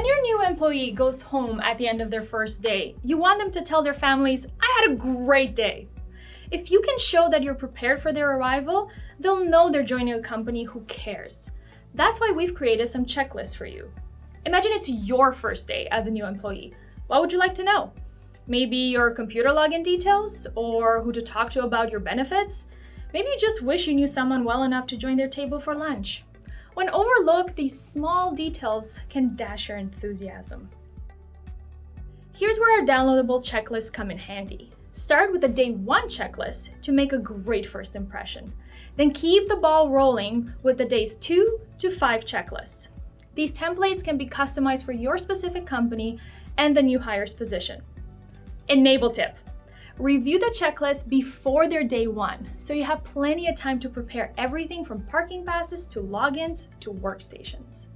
your new employee goes home at the end of their first day, you want them to tell their families, "I had a great day." If you can show that you're prepared for their arrival, they'll know they're joining a company who cares. That's why we've created some checklists for you. Imagine it's your first day as a new employee. What would you like to know? Maybe your computer login details, or who to talk to about your benefits? Maybe you just wish you knew someone well enough to join their table for lunch. When overlooked, these small details can dash your enthusiasm. Here's where our downloadable checklists come in handy. Start with a day 1 checklist to make a great first impression. Then keep the ball rolling with the days 2 to 5 checklists. These templates can be customized for your specific company and the new hire's position. Enable tip. Review the checklist before their day 1, so you have plenty of time to prepare everything from parking passes to logins to workstations.